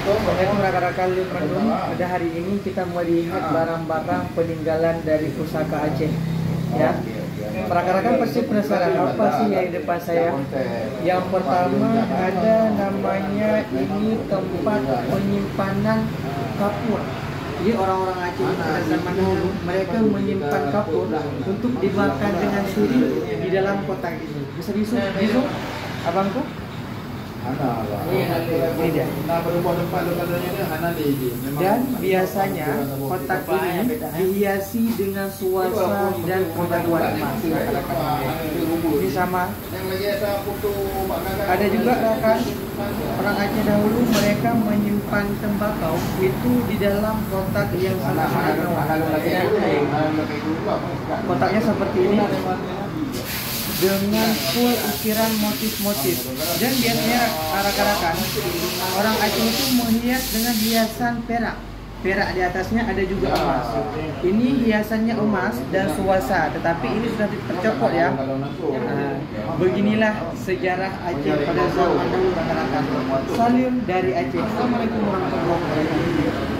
Assalamualaikum rekan-rekan Lim Bandung. Pada hari ini kita mau lihat barang-barang peninggalan dari pusaka Aceh. Ya, rekan-rekan pasti penasaran apa sih yang di depan saya. Yang pertama ada namanya ini tempat penyimpanan kapur. Jadi orang-orang Aceh pada zaman dulu mereka menyimpan kapur untuk dimakan dengan suri di dalam kotak ini. Bisa disu, abangku? Ini dia. Dan biasanya kotak ini dihiasi dengan suasa dan perpaduan emas. Ini sama. Ada juga kan orang Aceh dahulu mereka menyimpan tembakau itu di dalam kotak yang sangat mewah. Kotaknya seperti ini dengan full ukiran motif-motif. Dan biasanya rekan-rekan orang Aceh itu menghias dengan hiasan perak. Perak di atasnya ada juga emas. Ini hiasannya emas dan suasa, tetapi ini sudah tercopot ya. Nah, beginilah sejarah Aceh pada zaman dulu rekan-rekan. Salam dari Aceh. Assalamualaikum warahmatullahi wabarakatuh.